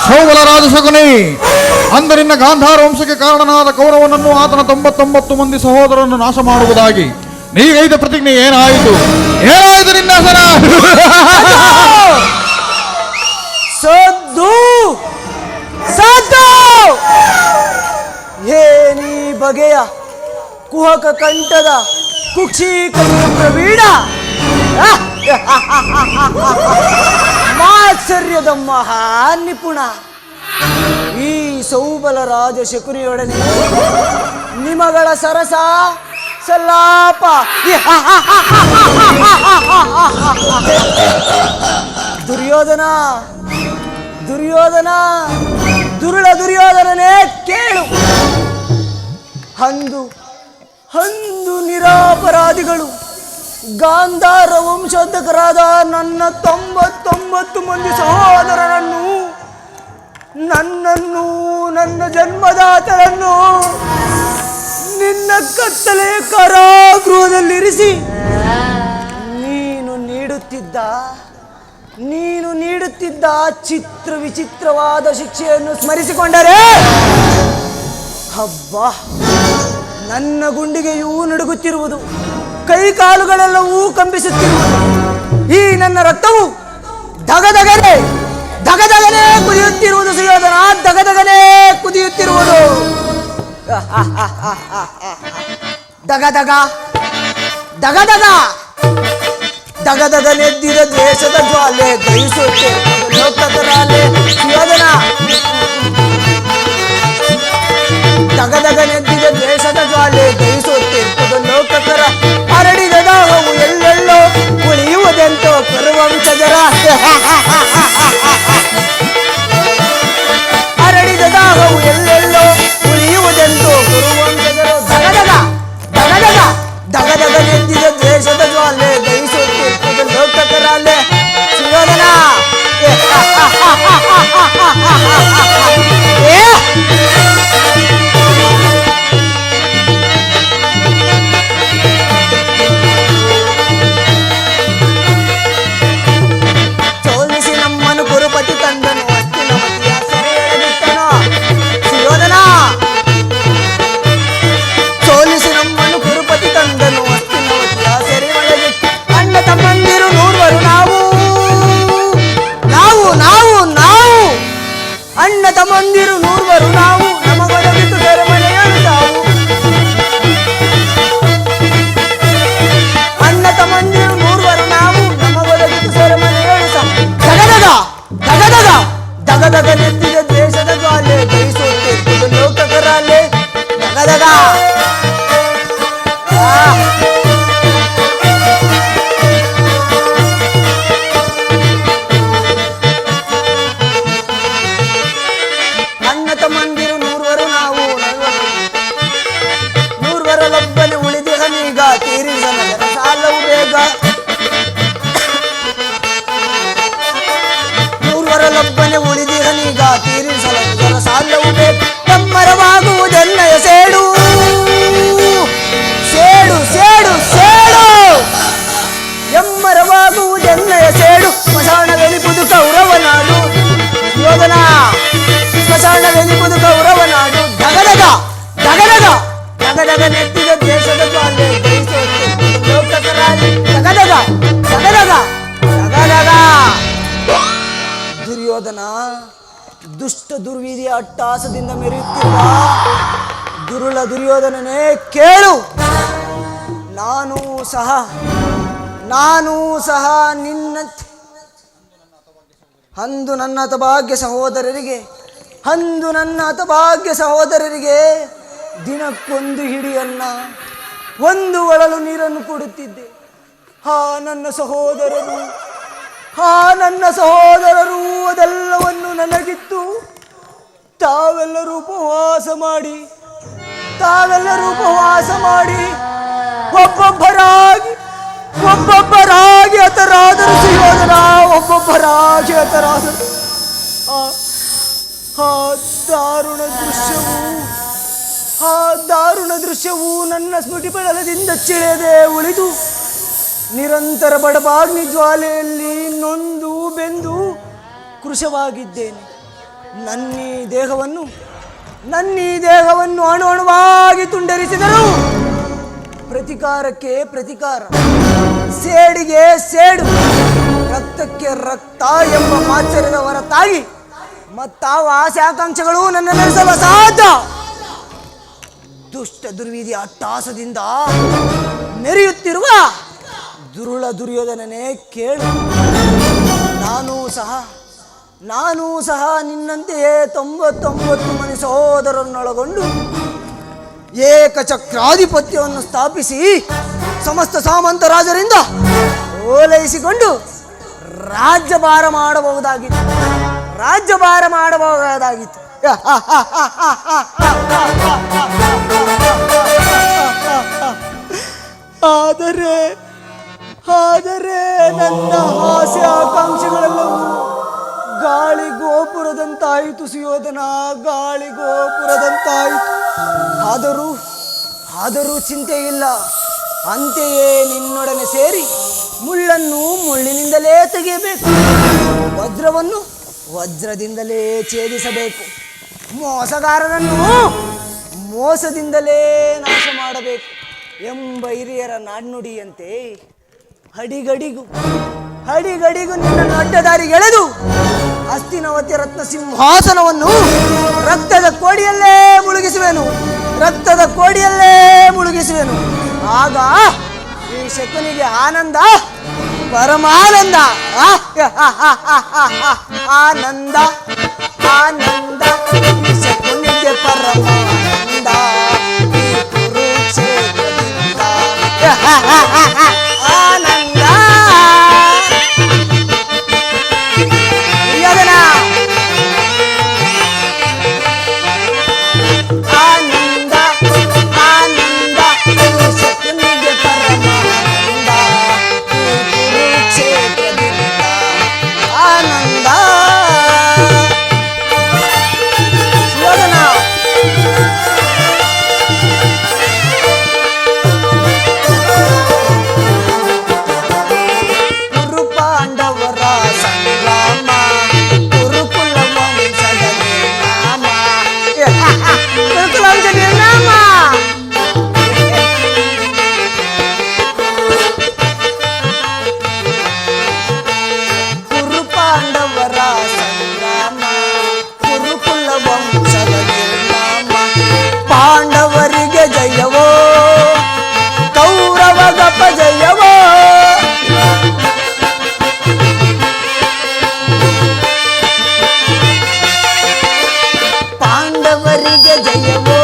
ಸೌಬಲ ರಾಜಶಕುನಿ, ಅಂದು ನಿನ್ನ ಗಾಂಧಾರ ವಂಶಕ್ಕೆ ಕಾರಣನಾದ ಕೌರವನನ್ನು ಆತನ 99 ಮಂದಿ ಸಹೋದರರನ್ನು ನಾಶ ಮಾಡುವುದಾಗಿ ನೀಗೈದ ಪ್ರತಿಜ್ಞೆ ಏನಾಯಿತು? ಏನಾಯಿತು ನಿನ್ನ ಹೆಸರ? ಸದ್ದು ಸದ್ದು ಏನಿ ಬಗೆಯ ಕುಹಕ ಕಂಠದ ಕುಕ್ಷಿ ಕಲಿಯ ಪ್ರವೀಣ, ಮಾತ್ಸರ್ಯದ ಮಹಾ ನಿಪುಣ ಈ ಸೌಬಲ ರಾಜ ಶಕುನಿಯೊಡನೆ ನಿಮಗಳ ಸರಸ ಸಲಾಪ ದುರ್ಯೋಧನ ದುರ್ಯೋಧನ ದುರುಳ ದುರ್ಯೋಧನನೇ ಕೇಳು. ಅಂದು ನಿರಾಪರಾಧಿಗಳು ಗಾಂಧಾರ ವಂಶೋದ್ಧಕರಾದ ನನ್ನ 99 ಮಂದಿ ಸಹೋದರರನ್ನು, ನನ್ನನ್ನು, ನನ್ನ ಜನ್ಮದಾತರನ್ನು ನಿನ್ನ ಕತ್ತಲೆ ಕಾರಾಗೃಹದಲ್ಲಿರಿಸಿ ನೀನು ನೀಡುತ್ತಿದ್ದ ಚಿತ್ರ ವಿಚಿತ್ರವಾದ ಶಿಕ್ಷೆಯನ್ನು ಸ್ಮರಿಸಿಕೊಂಡರೆ ಹಬ್ಬ, ನನ್ನ ಗುಂಡಿಗೆಯೂ ನಡುಗುತ್ತಿರುವುದು, ಕೈಕಾಲುಗಳೆಲ್ಲವೂ ಕಂಪಿಸುತ್ತಿರುವುದು, ಈ ನನ್ನ ರಕ್ತವು ಧಗಧಗನೆ ಕುದಿಯುತ್ತಿರುವುದು. ಸುಯೋಧನ, ಧಗಧಗನೆ ಕುದಿಯುತ್ತಿರುವುದು. ದಗದಗನೆದ್ದಿದ ದ್ವೇಷದ ಜ್ವಾಲೆ ದಹಿಸುತ್ತೆ ಲೋಕಕರಾಲೆ. ಸುಯೋಧನ, ದಗದಗನೆದ್ದಿದ ದ್ವೇಷದ ಜ್ವಾಲೆ ದಹಿಸುತ್ತೆ ಲೋಕಕರ. ಹರಡಿದ ದಾಹವು ಎಲ್ಲೆಲ್ಲೋ ಉಳಿಯುವುದೆಂತೋ ಕರುವಂಶಜರ. ಹರಡಿದ ದಾಹವು ಎಲ್ಲೆಲ್ಲೋ ಉಳಿಯುವುದೆಂತೋ ಕರುವಂಶಜರು. ದಗದಗನೆದ್ದಿದ ದ್ವೇಷದ ಜ್ವಾಲೆ ದಹಿಸುತ್ತಿರುತ್ತದೆ ಲೋಕಕರಾಲೆ. ಸುಯೋಧನ, ಸೋಲಿಸಿ ನಮ್ಮನ್ನು ಕುರುಪತಿ ತಂದನು ಹಸ್ತಿನವತಿಯ ಸೆರೆಯೊಳಗಿಟ್ಟನು. ಸುಯೋಧನ, ಸೋಲಿಸಿ ನಮ್ಮನ್ನು ಕುರುಪತಿ ತಂದನು ಹಸ್ತಿನವತಿಯ ಸೆರೆಯೊಳಗಿಟ್ಟು. ಅಣ್ಣ ತಮ್ಮಂದಿರು ನೂರ್ವರು ನಾವು ಅಣ್ಣ ತಮ್ಮಂದಿರು ನೂರ್ವರು ನಾವು, ನಮಗೊದಗಿತು ಸೆರೆಮನೆಯಳು ತಾವು. ಅಣ್ಣ ತಮ್ಮಂದಿರು ನೂರ್ವರು ನಾವು, ನಮಗೊದಗಿತು ಸೆರೆಮನೆಯಳು ತಾವು. ದಗದಗನೆದ್ದಿದ ದೇಶದ ಜ್ವಾಲೆ ದಹಿಸುತ್ತಿರುವುದು ಲೋಕಕರಾಲೆ. ದಗದಗ ಅಣ್ಣ ತಮ್ಮಂದಿರು ನೂರ್ವರು ನಾವು, ನೂರ್ವರಲ್ಲೊಬ್ಬನೇ ಉಳಿದಿಹನೀಗ ತೀರಿಸನ ಸಾಲವು ಬೇಗ. ನೂರ್ವರಲ್ಲೊಬ್ಬನೇ ಉಳಿದಿಹನೀಗ ತೀರಿಸಲ ಸಾಲವು ಬೇಗ. ಎಮ್ಮರವಾಗುವುದೆನ್ನಯ ಸೇಡು ಸೇಡು ಸೇಡು ಸೇಡು, ಎಮ್ಮರವಾಗುವುದೆನ್ನಯ ಸೇಡು. ಸ್ಮಶಾನವೆನಿಪುದು ಕೌರವನಾಡು. ಯೋಧನ, ಸ್ಮಶಾನವೆನಿಪುದು ಕೌರವನಾಡು. ದಗದಗನೆದ್ದಿದ ದೇಶದ ಜ್ವಾಲೆ ದಹಿಸುತ್ತೆ ಲೋಕಕರಾಲೆ. ದಗದಗ ದುರ್ಯೋಧನ, ದುಷ್ಟ ದುರ್ವಿಧಿಯ ಅಟ್ಟಹಾಸದಿಂದ ಮೆರೆಯುತ್ತಿರುವ ದುರುಳ ದುರ್ಯೋಧನನೇ ಕೇಳು. ನಾನು ಸಹ ಅಂದು ನನ್ನ ಹತಭಾಗ್ಯ ಸಹೋದರರಿಗೆ ದಿನಕ್ಕೊಂದು ಹಿಡಿಯನ್ನ, ಒಂದು ಒಳಲು ನೀರನ್ನು ಕೊಡುತ್ತಿದ್ದೆ. ನನ್ನ ಸಹೋದರರು ಅದೆಲ್ಲವನ್ನು ನನಗಿತ್ತು. ತಾವೆಲ್ಲರೂ ಉಪವಾಸ ಮಾಡಿ ಒಬ್ಬೊಬ್ಬರಾಗಿ ಹತರಾದರು. ಸುಯೋಧನ, ಒಬ್ಬೊಬ್ಬರಾಗಿ ಹತರಾದರು. ದಾರುಣ ದೃಶ್ಯವು ನನ್ನ ಸ್ಮೃತಿ ಪಟಲದಿಂದ ಚಿಳೆದೆ ಉಳಿದು ನಿರಂತರ ಬಡಬಾಗ್ನಿ ಜ್ವಾಲೆಯಲ್ಲಿ ನೊಂದು ಬೆಂದು ಕೃಶವಾಗಿದ್ದೇನೆ. ನನ್ನೀ ದೇಹವನ್ನು ಅಣು ಅಣುವಾಗಿ ತುಂಡರಿಸಿದರು ಪ್ರತಿಕಾರಕ್ಕೆ ಪ್ರತಿಕಾರ, ಸೇಡಿಗೆ ಸೇಡು, ರಕ್ತಕ್ಕೆ ರಕ್ತ ಎಂಬ ಮಾತ್ಸರ್ಯದ ಹೊರತಾಗಿ ಮತ್ತಾವ ಆಸೆ ಆಕಾಂಕ್ಷೆಗಳು ನನ್ನ ನಡೆಸಲು ಅಸಾಧ್ಯ. ದುಷ್ಟ ದುರ್ವಿಧಿ ಅಟ್ಟಹಾಸದಿಂದ ಮೆರೆಯುತ್ತಿರುವ ದುರುಳ ದುರ್ಯೋಧನನೇ ಕೇಳು. ನಾನೂ ಸಹ ನಿನ್ನಂತೆಯೇ 99 ಮಂದಿ ಸಹೋದರರನ್ನೊಳಗೊಂಡು ಏಕಚಕ್ರಾಧಿಪತ್ಯವನ್ನು ಸ್ಥಾಪಿಸಿ ಸಮಸ್ತ ಸಾಮಂತ ರಾಜರಿಂದ ಓಲೈಸಿಕೊಂಡು ರಾಜ್ಯಭಾರ ಮಾಡಬಹುದಾಗಿತ್ತು. ಆದರೆ ನನ್ನ ಆಸೆ ಆಕಾಂಕ್ಷೆಗಳೆಲ್ಲವೂ ಗಾಳಿ ಗೋಪುರದಂತಾಯಿತು ಸುಯೋಧನ, ಗಾಳಿ ಗೋಪುರದಂತಾಯಿತು. ಆದರೂ ಚಿಂತೆ ಇಲ್ಲ. ಅಂತೆಯೇ ನಿನ್ನೊಡನೆ ಸೇರಿ ಮುಳ್ಳನ್ನು ಮುಳ್ಳಿನಿಂದಲೇ ತೆಗೆಯಬೇಕು, ವಜ್ರವನ್ನು ವಜ್ರದಿಂದಲೇ ಛೇದಿಸಬೇಕು, ಮೋಸಗಾರರನ್ನು ಮೋಸದಿಂದಲೇ ನಾಶ ಮಾಡಬೇಕು ಎಂಬ ಹಿರಿಯರ ನಾಣ್ಣುಡಿಯಂತೆ ಹಡಿಗಡಿಗೂ ನಿನ್ನನ್ನು ಅಡ್ಡದಾರಿಗೆಳೆದು ಹಸ್ತಿನವತಿ ರತ್ನ ಸಿಂಹಾಸನವನ್ನು ರಕ್ತದ ಕೋಡಿಯಲ್ಲೇ ಮುಳುಗಿಸುವೆನು. ಆಗ ಈ ಶಕುನಿಗೆ ಆನಂದ ಪರಮಾನಂದ, ಆನಂದ ಈ ಶಕುನಿಗೆ ಪರಮಾನಂದ, ಈ ಕುರುಕ್ಷೇತ್ರದಿಂದ ಆನಂದ. ಪಾಂಡವರಿಗೆ ಜಯವೋ, ಕೌರವಗಪ ಜಯವೋ, ಪಾಂಡವರಿಗೆ ಜಯವೋ,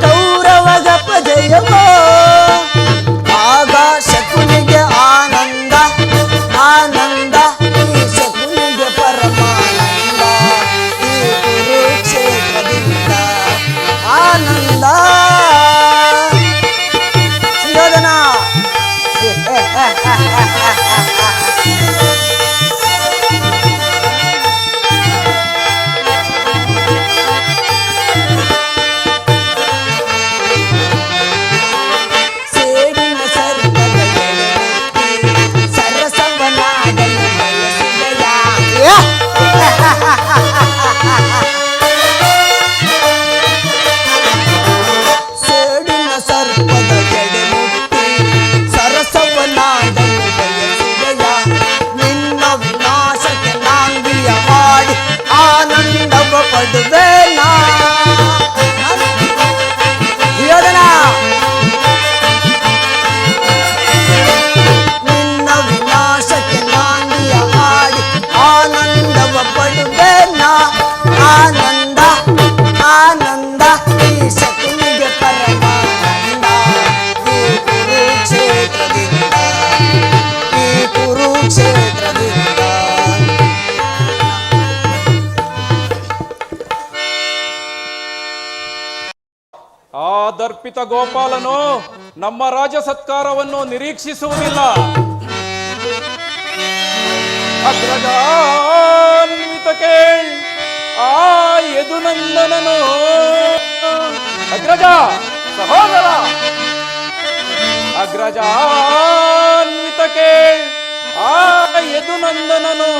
ಕೌರವಗಪ ಜಯವೋ. ಆಗ ಶಕುನಿಗೆ ಆನಂದ, ಈ ಶಕುನಿಗೆ ಪರಮಾನಂದ, ಈ ಕುರುಕ್ಷೇತ್ರದಿಂದ ಆನಂದ. ಸುಯೋಧನ ಸೇಡಿನ ಸರ್ಪದ ಎಡೆಮುಟ್ಟಿ ಸರಸವನಾಡಲು ಬಯಸಿದೆಯಾ? ಸೇಡಿನ ಸರ್ಪದ ಎಡೆಮುಟ್ಟಿ ಸರಸವನಾಡಲು ಬಯಸಿದೆಯಾ? ನಿನ್ನ ವಿನಾಶಕ್ಕೆ ನಾಂದಿಯ ಮಾಡಿ ಆನಂದವ ಪಡುವೆನಾ? ಯೋಧನ ನಿನ್ನ ವಿನಾಶಕ್ಕೆ ನಾಂದಿಯ ಮಾಡಿ ಆನಂದವ ಪಡುವೆನಾ? ಆನಂದ ಈ ಶಕುನಿಗೆ ಪರಮಾನಂದ, ಈ ಕುರುಕ್ಷೇತ್ರದಿಂದ. ಆ ದರ್ಪಿತ ಗೋಪಾಲನು ನಮ್ಮ ರಾಜ ಸತ್ಕಾರವನ್ನು ನಿರೀಕ್ಷಿಸುವುದಿಲ್ಲ. ಅಗ್ರಜಾನ್ವಿತ ಕೇಳ್ ಆ ಯದುನಂದನನು, ಅಗ್ರಜ ಸಹೋದರ, ಅಗ್ರಜಾನ್ವಿತ ಕೇಳ್ ಆ ಯದುನಂದನನು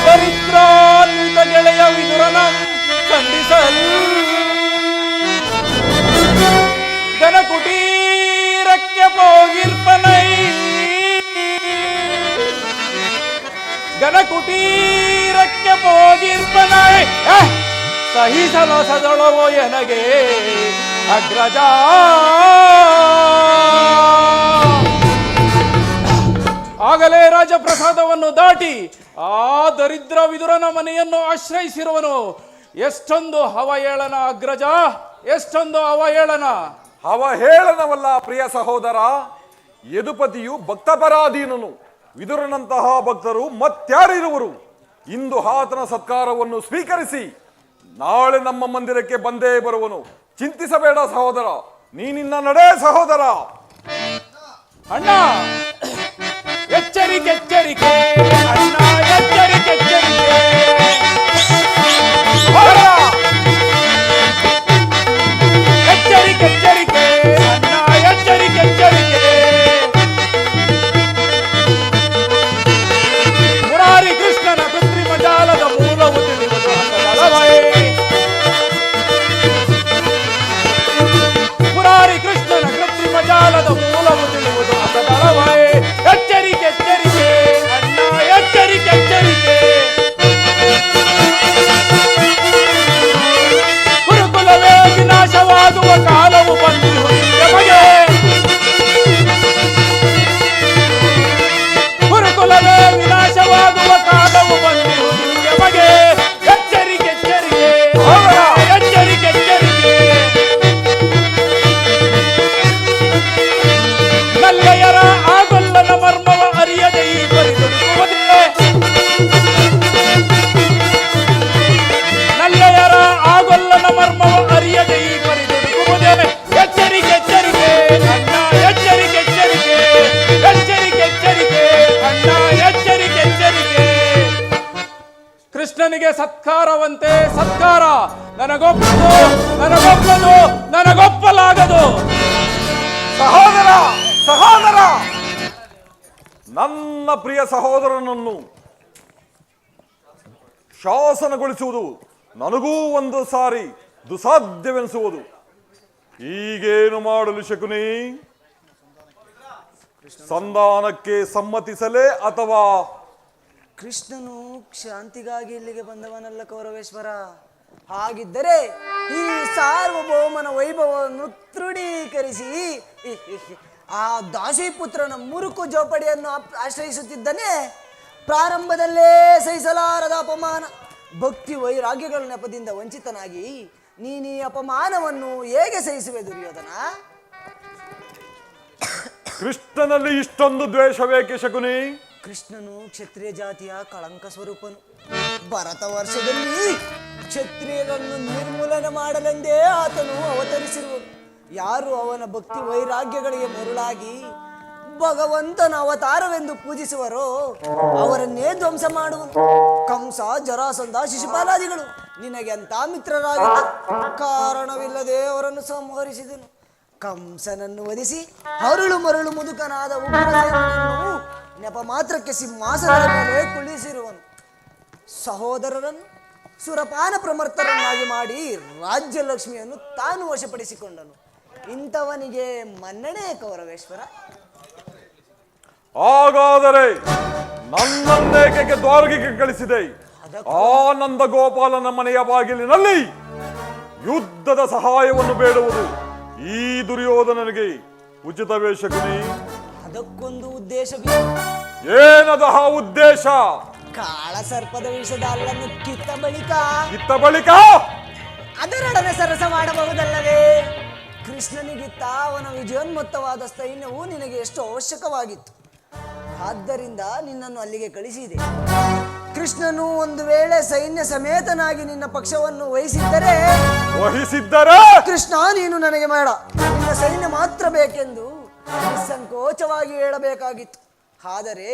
ದರಿದ್ರ ವಿದುರನಂ ಖಂಡಿಸಲ್ ಗನ ಕುಟೀರಕ್ಕೆ ಹೋಗಿರ್ಪನೈ ಗನ ಕುಟೀರಕ್ಕೆ ಹೋಗಿರ್ಪನೈ ಸಹಿಸಲಸದಳವೋ ಎನಗೆ ಅಗ್ರಜ. ಆಗಲೇ ರಾಜಪ್ರಸಾದವನ್ನು ದಾಟಿ ಆ ದರಿದ್ರ ವಿದುರನ ಮನೆಯನ್ನು ಆಶ್ರಯಿಸಿರುವನು. ಎಷ್ಟೊಂದು ಅವಹೇಳನ ಅಗ್ರಜ, ಎಷ್ಟೊಂದು ಅವಹೇಳನ. ಅವಹೇಳನವಲ್ಲ ಪ್ರಿಯ ಸಹೋದರ, ಯದುಪತಿಯು ಭಕ್ತಪರಾಧೀನನು. ವಿದುರನಂತಹ ಭಕ್ತರು ಮತ್ಯಾರಿರುವರು? ಇಂದು ಆತನ ಸತ್ಕಾರವನ್ನು ಸ್ವೀಕರಿಸಿ ನಾಳೆ ನಮ್ಮ ಮಂದಿರಕ್ಕೆ ಬಂದೇ ಬರುವನು. ಚಿಂತಿಸಬೇಡ ಸಹೋದರ, ನೀನಿನ್ನ ನಡೆ ಸಹೋದರ. ಅಣ್ಣ ಎಚ್ಚರಿಕೆ ಎಚ್ಚರಿಕೆ, ಅಣ್ಣ ಎಚ್ಚರಿಕೆ ಎಚ್ಚರಿಕೆ. ಎಚ್ಚರಿಕೆ ಎಚ್ಚರಿಕೆ, ಅಣ್ಣ ಎಚ್ಚರಿಕೆ ಎಚ್ಚರಿಕೆ. ಮುರಾರಿ ಕೃಷ್ಣನ ಕೃತ್ರಿಮ ಜಾಲದ ಮೂಲವು ತಿಳಿಯುವುದು ಅಲ್ಲವೇ? ಮುರಾರಿ ಕೃಷ್ಣನ ಕೃತ್ರಿಮ ಜಾಲದ ಮೂಲವು ತಿಳಿಯುವುದು ಅಸದಳವೇ? ಎಚ್ಚರಿಕೆ ಎಚ್ಚರಿಕೆ, ಅಣ್ಣ ಎಚ್ಚರಿಕೆ ಎಚ್ಚರಿಕೆ. ಗುರುಕುಲವೇ ವಿನಾಶವಾಗುವ ಕಾಲವು ಬಂದಿರುವುದು ನಮಗೆ. ಗುರುಕುಲವೇ ವಿನಾಶವಾಗುವ ಕಾಲವು ಬಂದಿರುವುದು ನಮಗೆ. ಎಚ್ಚರಿಕೆ ಎಚ್ಚರಿಕೆ, ಎಚ್ಚರಿಕೆ ಎಚ್ಚರಿಕೆ. ನಲ್ಲೆಯರ ಆಗೊಲ್ಲನ ಮರ್ಮವ ಅರಿಯದೆ ಈ ಪರಿದುಡುಕುವುದೇ. ನಲ್ಲೆಯರ ಆಗೊಲ್ಲನ ಮರ್ಮವ ಅರಿಯದೆ ಈ ಪರಿದುಡುಕುವುದೇ. ಎಚ್ಚರಿಕೆ ಎಚ್ಚರಿಕೆ, ಅಣ್ಣ ಎಚ್ಚರಿಕೆ ಎಚ್ಚರಿಕೆ. ಎಚ್ಚರಿಕೆ ಎಚ್ಚರಿಕೆ, ಅಣ್ಣ ಎಚ್ಚರಿಕೆ ಎಚ್ಚರಿಕೆ. ಕೃಷ್ಣನಿಗೆ ಸತ್ಕಾರವಂತೆ ಸತ್ಕಾರ ನನಗೊಪ್ಪದು, ನನಗೊಪ್ಪದು, ನನಗೊಪ್ಪಲಾಗದು. ಸಹೋದರ ಸಹೋದರ, ನನ್ನ ಪ್ರಿಯ ಸಹೋದರನನ್ನು ಶಾಸನಗೊಳಿಸುವುದು ನನಗೂ ಒಂದು ಸಾರಿ ದುಸಾಧ್ಯವೆನಿಸುವುದು. ಈಗೇನು ಮಾಡಲು ಶಕುನಿ? ಸಂಧಾನಕ್ಕೆ ಸಮ್ಮತಿಸಲೇ ಅಥವಾ? ಕೃಷ್ಣನು ಶಾಂತಿಗಾಗಿ ಇಲ್ಲಿಗೆ ಬಂದವನಲ್ಲ ಕೌರವೇಶ್ವರ. ಹಾಗಿದ್ದರೆ ಈ ಸಾರ್ವಭೌಮನ ವೈಭವವನ್ನು ತೃಢೀಕರಿಸಿ ಆ ದಾಸಿಪುತ್ರನ ಮುರುಕು ಜೋಪಡಿಯನ್ನು ಆಶ್ರಯಿಸುತ್ತಿದ್ದನೇ. ಪ್ರಾರಂಭದಲ್ಲೇ ಸಹಿಸಲಾರದ ಅಪಮಾನ, ಭಕ್ತಿ ವೈರಾಗ್ಯಗಳ ನೆಪದಿಂದ ವಂಚಿತನಾಗಿ ನೀನು ಈ ಅಪಮಾನವನ್ನು ಹೇಗೆ ಸಹಿಸುವೆ ದುರ್ಯೋಧನ? ಕೃಷ್ಣನಲ್ಲಿ ಇಷ್ಟೊಂದು ದ್ವೇಷವೇಕೆ ಶಕುನಿ? ಕೃಷ್ಣನು ಕ್ಷತ್ರಿಯ ಜಾತಿಯ ಕಳಂಕ ಸ್ವರೂಪನು. ಭರತ ವರ್ಷದಲ್ಲಿ ಕ್ಷತ್ರಿಯರನ್ನು ನಿರ್ಮೂಲನೆ ಮಾಡಲೆಂದೇ ಆತನು ಅವತರಿಸಿರುವನು. ಯಾರು ಅವನ ಭಕ್ತಿ ವೈರಾಗ್ಯಗಳಿಗೆ ಮರುಳಾಗಿ ಭಗವಂತನ ಅವತಾರವೆಂದು ಪೂಜಿಸುವರೋ ಅವರನ್ನೇ ಧ್ವಂಸ ಮಾಡುವನು. ಕಂಸ, ಜರಾಸಂಧ, ಶಿಶುಪಾಲಾದಿಗಳು ನಿನಗೆ ಅಂತ ಮಿತ್ರರಾಗಿದ್ದ ಕಾರಣವಿಲ್ಲದೆ ಅವರನ್ನು ಸಂಹರಿಸಿದನು. ಕಂಸನನ್ನು ವಧಿಸಿ ಹರಳು ಮರಳು ಮುದುಕನಾದ ಉಗ್ರಸೇನನನ್ನು ನೆಪ ಮಾತ್ರಕ್ಕೆ ಸಿಂಹಾಸನದ ಮೇಲೆ ಕುಳ್ಳಿಸಿರುವನು. ಸಹೋದರರನ್ನು ಸುರಪಾನ ಪ್ರಮರ್ತರನ್ನಾಗಿ ಮಾಡಿ ರಾಜ್ಯಲಕ್ಷ್ಮಿಯನ್ನು ತಾನು ವಶಪಡಿಸಿಕೊಂಡನು. ಇಂಥವನಿಗೆ ಮನ್ನಣೆ ಕೌರವೇಶ್ವರ? ಹಾಗಾದರೆ ನನ್ನನ್ನೇಕೆ ದ್ವಾರಕೆಗೆ ಕಳಿಸಿದೆ? ಆನಂದ ಗೋಪಾಲನ ಮನೆಯ ಬಾಗಿಲಿನಲ್ಲಿ ಯುದ್ಧದ ಸಹಾಯವನ್ನು ಬೇಡುವುದು ಈ ದುರ್ಯೋಧನನಿಗೆ ಉಚಿತವೇ ಶಕುನಿ? ಅದಕ್ಕೊಂದು ಉದ್ದೇಶ. ಏನದ ಉದ್ದೇಶ? ಕಾಳ ಸರ್ಪದ ವಿಷದ ಅಲ್ಲನ್ನು ಕಿತ್ತ ಬಳಿಕ ಅದರೊಡನೆ ಸರಸ ಮಾಡಬಹುದಲ್ಲವೇ? ಕೃಷ್ಣನಿಗಿತ್ತ ಅವನ ವಿಜಯೋನ್ಮತ್ತವಾದ ಸೈನ್ಯವು ನಿನಗೆ ಎಷ್ಟು ಅವಶ್ಯಕವಾಗಿತ್ತು. ಆದ್ದರಿಂದ ನಿನ್ನನ್ನು ಅಲ್ಲಿಗೆ ಕಳಿಸಿದೆ. ಕೃಷ್ಣನು ಒಂದು ವೇಳೆ ಸೈನ್ಯ ಸಮೇತನಾಗಿ ನಿನ್ನ ಪಕ್ಷವನ್ನು ವಹಿಸಿದ್ದರೆ ಕೃಷ್ಣ ನೀನು ನನಗೆ ಬೇಡ, ನಿನ್ನ ಸೈನ್ಯ ಮಾತ್ರ ಬೇಕೆಂದು ನಿಸ್ಸಂಕೋಚವಾಗಿ ಹೇಳಬೇಕಾಗಿತ್ತು. ಆದರೆ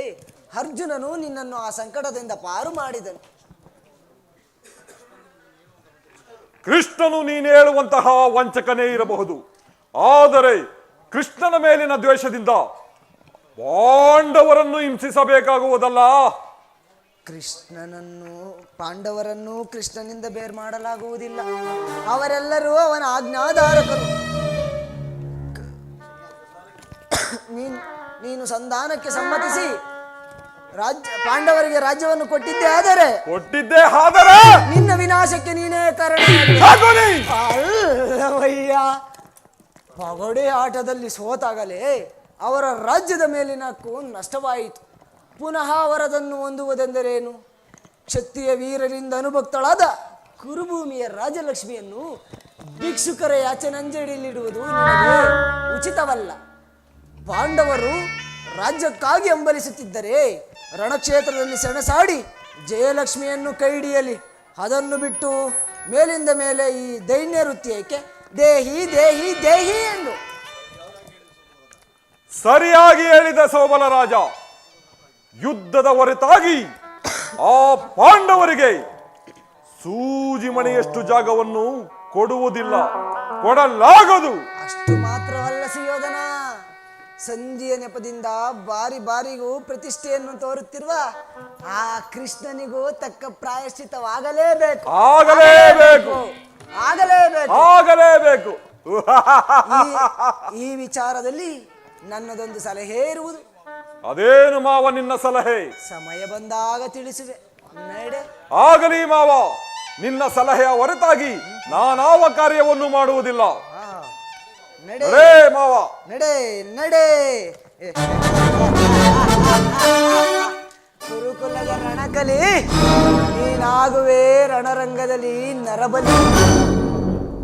ಅರ್ಜುನನು ನಿನ್ನನ್ನು ಆ ಸಂಕಟದಿಂದ ಪಾರು ಮಾಡಿದನು. ಕೃಷ್ಣನು ನೀನು ಹೇಳುವಂತಹ ವಂಚಕನೇ ಇರಬಹುದು. ಆದರೆ ಕೃಷ್ಣನ ಮೇಲಿನ ದ್ವೇಷದಿಂದ ಪಾಂಡವರನ್ನು ಹಿಂಸಿಸಬೇಕಾಗುವುದಲ್ಲ. ಕೃಷ್ಣನನ್ನು ಪಾಂಡವರನ್ನು ಕೃಷ್ಣನಿಂದ ಬೇರ್ ಮಾಡಲಾಗುವುದಿಲ್ಲ. ಅವರೆಲ್ಲರೂ ಅವನ ಆಜ್ಞಾಧಾರಕರು. ನೀನು ಸಂಧಾನಕ್ಕೆ ಸಮ್ಮತಿಸಿ ಪಾಂಡವರಿಗೆ ರಾಜ್ಯವನ್ನು ಕೊಟ್ಟಿದ್ದೆ ಆದರೆ ನಿನ್ನ ವಿನಾಶಕ್ಕೆ ನೀನೇ ಕಾರಣ. ಅಲ್ಲವಯ್ಯ, ಪಗೋಡೆ ಆಟದಲ್ಲಿ ಸೋತಾಗಲೇ ಅವರ ರಾಜ್ಯದ ಮೇಲಿನ ನಷ್ಟವಾಯಿತು. ಪುನಃ ಅವರದನ್ನು ಹೊಂದುವುದೆಂದರೇನು? ಕ್ಷತ್ರಿಯ ವೀರರಿಂದ ಅನುಭಕ್ತಳಾದ ಕುರುಭೂಮಿಯ ರಾಜಲಕ್ಷ್ಮಿಯನ್ನು ಭಿಕ್ಷುಕರ ಯಾಚನಂಜಡಿಯಲ್ಲಿಡುವುದು ನಿನಗೆ ಉಚಿತವಲ್ಲ. ಪಾಂಡವರು ರಾಜ್ಯಕ್ಕಾಗಿ ಹಂಬಲಿಸುತ್ತಿದ್ದರೆ ರಣಕ್ಷೇತ್ರದಲ್ಲಿ ಸೆಣಸಾಡಿ ಜಯಲಕ್ಷ್ಮಿಯನ್ನು ಕೈಹಿಡಿಯಲಿ. ಅದನ್ನು ಬಿಟ್ಟು ಮೇಲಿಂದ ಮೇಲೆ ಈ ದೈನ್ಯ ವೃತ್ತಿಯಕ್ಕೆ ದೇಹಿ ದೇಹಿ ದೇಹಿ ಎಂದು. ಸರಿಯಾಗಿ ಹೇಳಿದ ಸೋಬಲ ರಾಜ. ಯುದ್ಧದ ಹೊರತಾಗಿ ಆ ಪಾಂಡವರಿಗೆ ಸೂಜಿ ಮಣಿಯಷ್ಟು ಜಾಗವನ್ನು ಕೊಡುವುದಿಲ್ಲ, ಕೊಡಲಾಗದು. ಅಷ್ಟು ಮಾತ್ರವಲ್ಲ ಸುಯೋಧನ, ಸಂಧಿಯ ನೆಪದಿಂದ ಬಾರಿಗೂ ಪ್ರತಿಷ್ಠೆಯನ್ನು ತೋರುತ್ತಿರುವ ಆ ಕೃಷ್ಣನಿಗೂ ತಕ್ಕ ಪ್ರಾಯಶ್ಚಿತವಾಗಲೇಬೇಕು. ಆಗಲೇಬೇಕು. ಈ ವಿಚಾರದಲ್ಲಿ ನನ್ನದೊಂದು ಸಲಹೆ ಇರುವುದು. ಅದೇನು ಮಾವ ನಿನ್ನ ಸಲಹೆ? ಸಮಯ ಬಂದಾಗ ತಿಳಿಸುವೆ. ನಡೆ. ಆಗಲಿ ಮಾವ, ನಿನ್ನ ಸಲಹೆಯ ಹೊರತಾಗಿ ನಾನಾವ ಕಾರ್ಯವನ್ನು ಮಾಡುವುದಿಲ್ಲ. ನಡೆ ಮಾವ, ನಡೆ ನಡೆ. ಕುರುಕುಲದ ರಣಕಲಿ ನೀನಾಗುವೆ ರಣರಂಗದಲ್ಲಿ ನರಬಲಿ.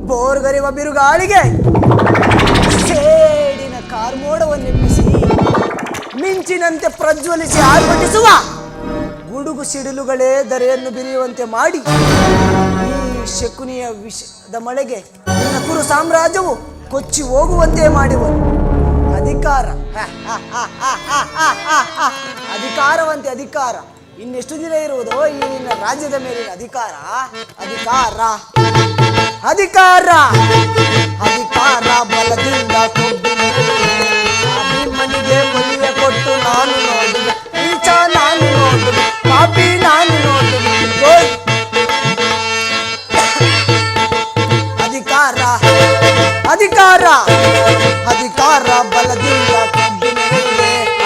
ಬೋರ್ಗರಿವ ಬಿರುಗಾಳಿಗೆ ಸೇಡಿನ ಕಾರ್ಮೋಡವನ್ನೆಬ್ಬಿಸಿ ಮಿಂಚಿನಂತೆ ಪ್ರಜ್ವಲಿಸಿ ಆರ್ಭಟಿಸುವ ಗುಡುಗು ಸಿಡಿಲುಗಳೇ ಧರೆಯನ್ನು ಬಿರಿಯುವಂತೆ ಮಾಡಿ ಈ ಶಕುನಿಯ ವಿಷದ ಮಳೆಗೆ ನಿನ್ನ ಕುರು ಸಾಮ್ರಾಜ್ಯವು ಕೊಚ್ಚಿ ಹೋಗುವಂತೆ ಮಾಡಿವರು. ಅಧಿಕಾರವಂತೆ ಅಧಿಕಾರ. ಇನ್ನೆಷ್ಟು ದಿನ ಇರುವುದೋ ಈ ನಿನ್ನ ರಾಜ್ಯದ ಮೇಲಿನ ಅಧಿಕಾರ? ಅಧಿಕಾರ ಬಲದಿಂದ ಭೀಮನಿಗೆ ಮನೆಯ ಕೊಟ್ಟು ನಾನು ನೋಡುವೆ, ನೀಚ ನಾನು ನೋಡುವೆ, ಪಾಪಿ ನಾನು ನೋಡುವೆ. ಅಧಿಕಾರ ಬಲದಿಂದ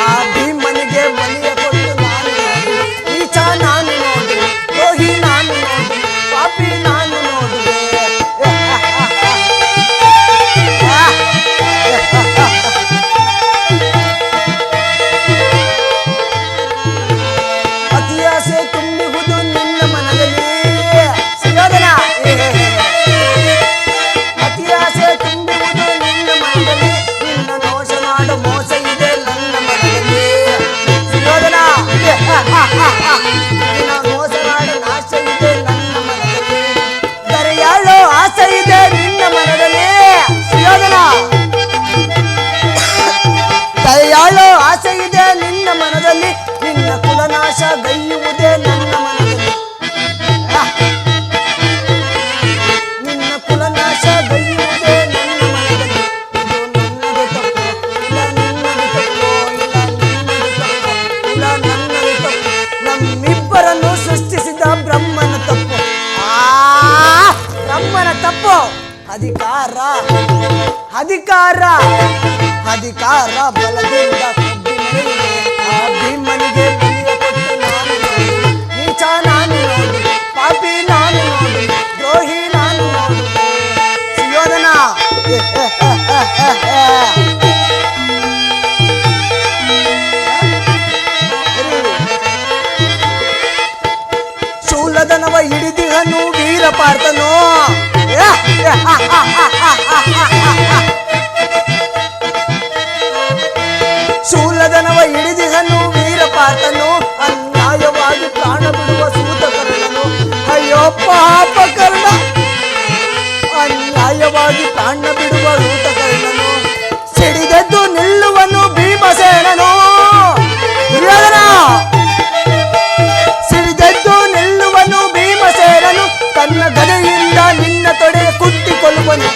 ಆ ಭೀಮನಿಗೆ ಮನೆಯ ಕೊಟ್ಟು ನಾನು ನೋಡುವೆ, ನೀಚ ನಾನು ನೋಡುವೆ, ದ್ರೋಹಿ ನಾನು ನೋಡುವೆ, ಪಾಪಿ ನಾನು ನೋಡುವೆ. ಅತಿಯಾಸೆ ತುಂಬಿಹುದು ನಿನ್ನ ಮನದಲ್ಲಿ ಸುಯೋಧನ. ಅತಿಯಾಸೆ ತುಂಬಿಹುದು ನಿನ್ನ ಮನದಲ್ಲಿ, ನಿನ್ನ ಮೋಸ ಮಾಡು ಮೋಸ ಇದೆ ನನ್ನ ಮನದಲ್ಲಿ ಸುಯೋಧನ. ನಿನ್ನ ಮೋಸ ಮಾಡು ನಾಶ ಇದೆ ನನ್ನ ಮನದಲ್ಲಿ, ದರೆಯಾಳೋ ಆಸೆ ಇದೆ ನಿನ್ನ ಮನದಲ್ಲಿ ಸುಯೋಧನ. ದರೆಯಾಳೋ ಆಸೆ ಇದೆ ನಿನ್ನ ಮನದಲ್ಲಿ, ನಿನ್ನ ಕುಲನಾಶ ಗೈಯುವುದೇ ನನ್ನ ಮನದಲ್ಲಿ. ನಿನ್ನ ಕುಲನಾಶ ಗೈಯುವುದೇ ನನ್ನ ಮನದಲ್ಲಿ. ಇದು ನನ್ನದು ತಪ್ಪು, ಇಲ್ಲ ನಿನ್ನದು ತಪ್ಪು, ಇಲ್ಲ ನನ್ನದು ತಪ್ಪು, ನಮ್ಮಿಬ್ಬರನ್ನು ಸೃಷ್ಟಿಸಿದ ಬ್ರಹ್ಮನ ತಪ್ಪು. ಬ್ರಹ್ಮನ ತಪ್ಪು. ಅಧಿಕಾರ ಬಲದಿಂದ ಆ ಭೀಮನಿಗೆ ಬಲಿಯ ಕೊಟ್ಟು ನಾನು ನೋಡುವೆ, ನೀಚ ನಾನು ನೋಡುವೆ, ಪಾಪಿ ನಾನು ನೋಡುವೆ, ದ್ರೋಹಿ ನಾನು ನೋಡುವೆ ಸುಯೋಧನ. ಶೂಲದನವ ಹಿಡಿದಿಹನು ವೀರ ಪಾರ್ಥನು. ಶೂಲದನವ ಹಿಡಿದಿಹನು ವೀರ ಪಾರ್ಥನು, ಅನ್ಯಾಯವಾಗಿ ಪ್ರಾಣ ಬಿಡುವ ಸೂತಕರ್ಣನು. ಅಯ್ಯೋ ಪಾಪ ಕರ್ಣ, ಅನ್ಯಾಯವಾಗಿ ಪ್ರಾಣ ಬಿಡುವ ಸೂತಕರ್ಣನು. ಸಿಡಿದೆದ್ದು ನಿಲ್ಲುವನು ಭೀಮಸೇನನು. ದುರ್ಯೋಧನ, ಸಿಡಿದೆದ್ದು ನಿಲ್ಲುವನು ಭೀಮಸೇನನು, ತನ್ನ ಗದೆಯಿಂದ ನಿನ್ನ ತೊಡೆಯ ಕುತ್ತಿಕೊಳ್ಳುವನು.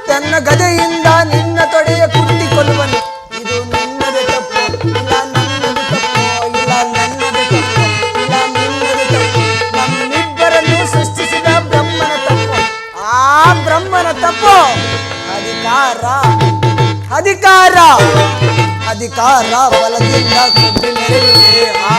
ತನ್ನ ಗದೆಯಿಂದ ನಿನ್ನ ತೊಡೆಯ ಕುತ್ತಿಕೊಳ್ಳುವನು. ಇದು ನಿನ್ನದೇ ತಪ್ಪು, ಇಲ್ಲ ನನ್ನದು ಬ್ರಹ್ಮನ ತಪ್ಪು ಅಧಿಕಾರ ಅಧಿಕಾರ ಅಧಿಕಾರ ಬಲದಿಂದ ಕೊಟ್ಟು ಮೆರೆಯುವೆ ಆ